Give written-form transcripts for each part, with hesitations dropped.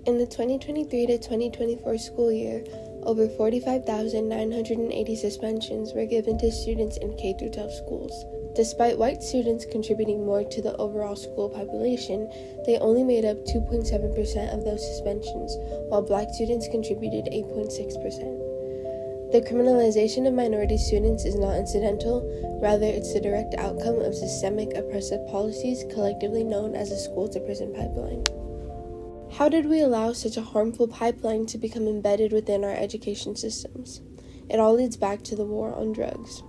In the 2023 to 2024 school year, over 45,980 suspensions were given to students in K-12 schools. Despite white students contributing more to the overall school population, they only made up 2.7% of those suspensions, while black students contributed 8.6%. The criminalization of minority students is not incidental, rather it's the direct outcome of systemic oppressive policies collectively known as the school-to-prison pipeline. How did we allow such a harmful pipeline to become embedded within our education systems? It all leads back to the war on drugs.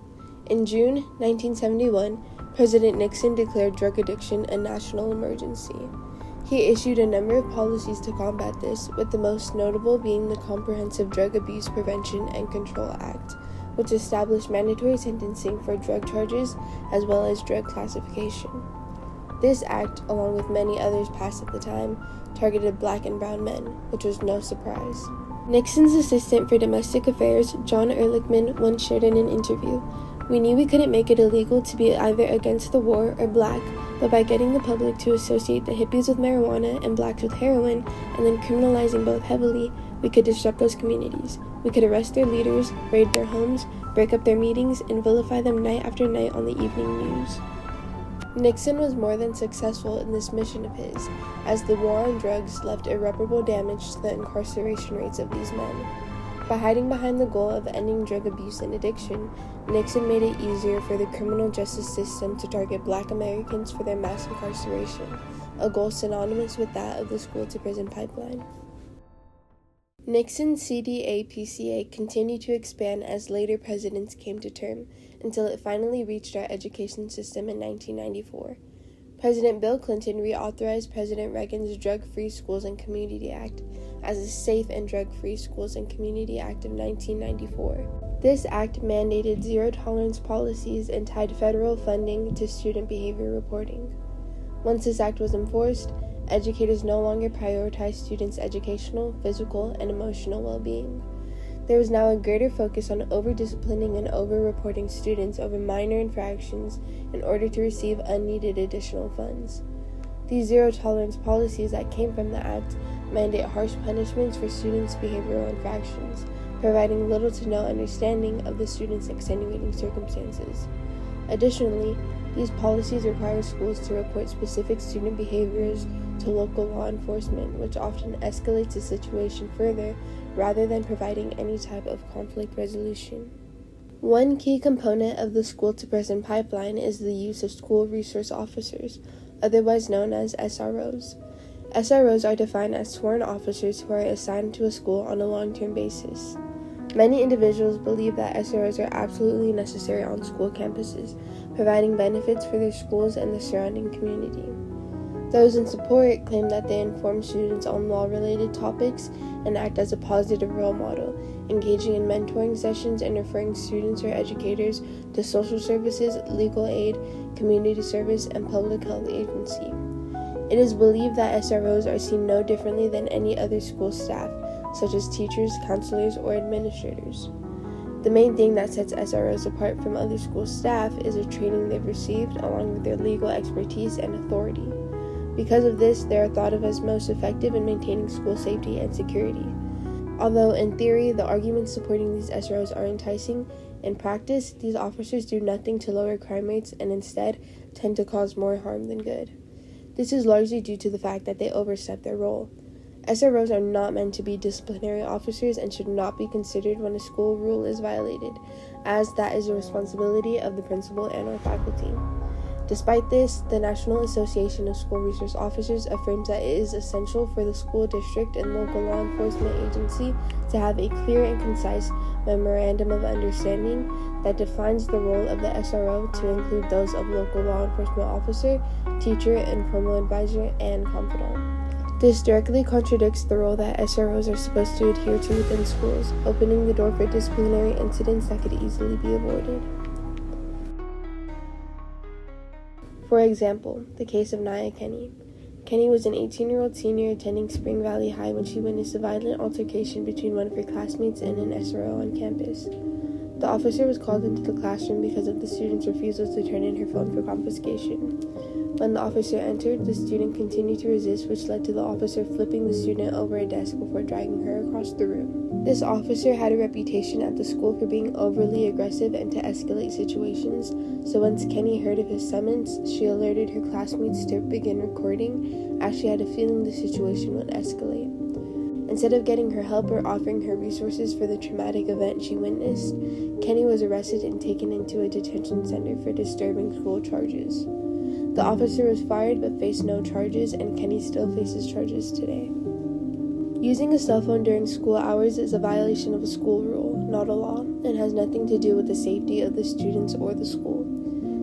In June 1971, President Nixon declared drug addiction a national emergency. He issued a number of policies to combat this, with the most notable being the Comprehensive Drug Abuse Prevention and Control Act, which established mandatory sentencing for drug charges as well as drug classification. This act, along with many others passed at the time, targeted black and brown men, which was no surprise. Nixon's assistant for domestic affairs, John Ehrlichman, once shared in an interview, "We knew we couldn't make it illegal to be either against the war or black, but by getting the public to associate the hippies with marijuana and blacks with heroin, and then criminalizing both heavily, we could disrupt those communities. We could arrest their leaders, raid their homes, break up their meetings, and vilify them night after night on the evening news." Nixon was more than successful in this mission of his, as the war on drugs left irreparable damage to the incarceration rates of these men. By hiding behind the goal of ending drug abuse and addiction, Nixon made it easier for the criminal justice system to target black Americans for their mass incarceration, a goal synonymous with that of the school-to-prison pipeline. Nixon's CDA-PCA continued to expand as later presidents came to term, until it finally reached our education system in 1994. President Bill Clinton reauthorized President Reagan's Drug-Free Schools and Community Act as the Safe and Drug-Free Schools and Community Act of 1994. This act mandated zero-tolerance policies and tied federal funding to student behavior reporting. Once this act was enforced, educators no longer prioritized students' educational, physical, and emotional well-being. There was now a greater focus on over-disciplining and over-reporting students over minor infractions in order to receive unneeded additional funds. These zero-tolerance policies that came from the act mandate harsh punishments for students' behavioral infractions, providing little to no understanding of the students' extenuating circumstances. Additionally, these policies require schools to report specific student behaviors to local law enforcement, which often escalates the situation further rather than providing any type of conflict resolution. One key component of the school-to-prison pipeline is the use of school resource officers, otherwise known as SROs. SROs are defined as sworn officers who are assigned to a school on a long-term basis. Many individuals believe that SROs are absolutely necessary on school campuses, providing benefits for their schools and the surrounding community. Those in support claim that they inform students on law-related topics and act as a positive role model, engaging in mentoring sessions and referring students or educators to social services, legal aid, community service, and public health agency. It is believed that SROs are seen no differently than any other school staff, such as teachers, counselors, or administrators. The main thing that sets SROs apart from other school staff is the training they've received, along with their legal expertise and authority. Because of this, they are thought of as most effective in maintaining school safety and security. Although in theory, the arguments supporting these SROs are enticing, in practice, these officers do nothing to lower crime rates and instead tend to cause more harm than good. This is largely due to the fact that they overstep their role. SROs are not meant to be disciplinary officers and should not be considered when a school rule is violated, as that is the responsibility of the principal and or faculty. Despite this, the National Association of School Resource Officers affirms that it is essential for the school district and local law enforcement agency to have a clear and concise memorandum of understanding that defines the role of the SRO to include those of local law enforcement officer, teacher, informal advisor, and confidant. This directly contradicts the role that SROs are supposed to adhere to within schools, opening the door for disciplinary incidents that could easily be avoided. For example, the case of Nia Kenny. Kenny was an 18-year-old senior attending Spring Valley High when she witnessed a violent altercation between one of her classmates and an SRO on campus. The officer was called into the classroom because of the student's refusal to turn in her phone for confiscation. When the officer entered, the student continued to resist, which led to the officer flipping the student over a desk before dragging her across the room. This officer had a reputation at the school for being overly aggressive and to escalate situations, so once Kenny heard of his summons, she alerted her classmates to begin recording, as she had a feeling the situation would escalate. Instead of getting her help or offering her resources for the traumatic event she witnessed, Kenny was arrested and taken into a detention center for disturbing school charges. The officer was fired but faced no charges, and Kenny still faces charges today. Using a cell phone during school hours is a violation of a school rule, not a law, and has nothing to do with the safety of the students or the school.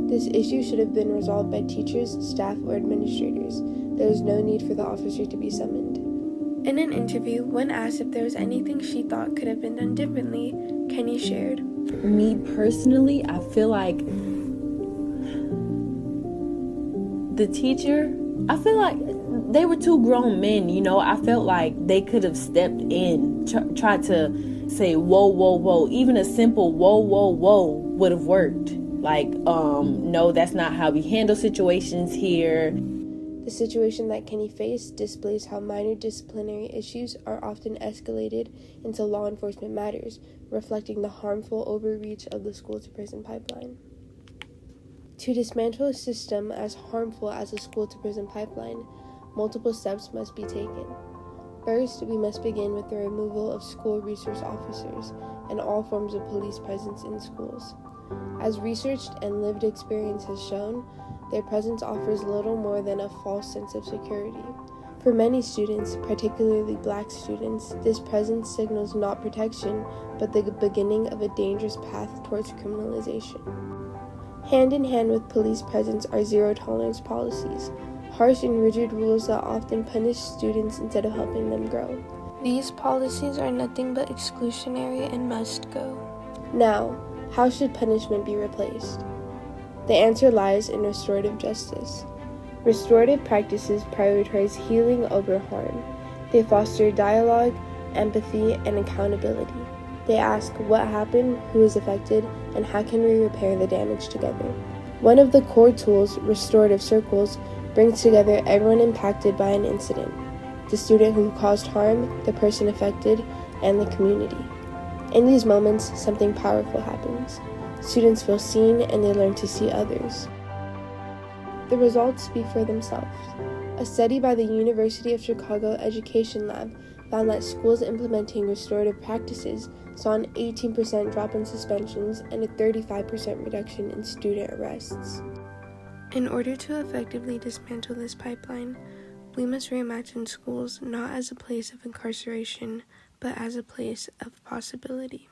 This issue should have been resolved by teachers, staff, or administrators. There is no need for the officer to be summoned. In an interview, when asked if there was anything she thought could have been done differently, Kenny shared, "Me personally, I feel like the teacher, I feel like they were two grown men, I felt like they could have stepped in, tried to say, whoa, whoa, whoa. Even a simple whoa, whoa, whoa would have worked. Like, no, that's not how we handle situations here." The situation that Kenny faced displays how minor disciplinary issues are often escalated into law enforcement matters, reflecting the harmful overreach of the school-to-prison pipeline. To dismantle a system as harmful as a school-to-prison pipeline, multiple steps must be taken. First, we must begin with the removal of school resource officers and all forms of police presence in schools. As researched and lived experience has shown, their presence offers little more than a false sense of security. For many students, particularly Black students, this presence signals not protection, but the beginning of a dangerous path towards criminalization. Hand in hand with police presence are zero-tolerance policies, harsh and rigid rules that often punish students instead of helping them grow. These policies are nothing but exclusionary and must go. Now, how should punishment be replaced? The answer lies in restorative justice. Restorative practices prioritize healing over harm. They foster dialogue, empathy, and accountability. They ask what happened, who is affected, and how can we repair the damage together. One of the core tools, restorative circles, brings together everyone impacted by an incident: the student who caused harm, the person affected, and the community. In these moments, something powerful happens. Students feel seen and they learn to see others. The results speak for themselves. A study by the University of Chicago Education Lab found that schools implementing restorative practices saw an 18% drop in suspensions and a 35% reduction in student arrests. In order to effectively dismantle this pipeline, we must reimagine schools not as a place of incarceration, but as a place of possibility.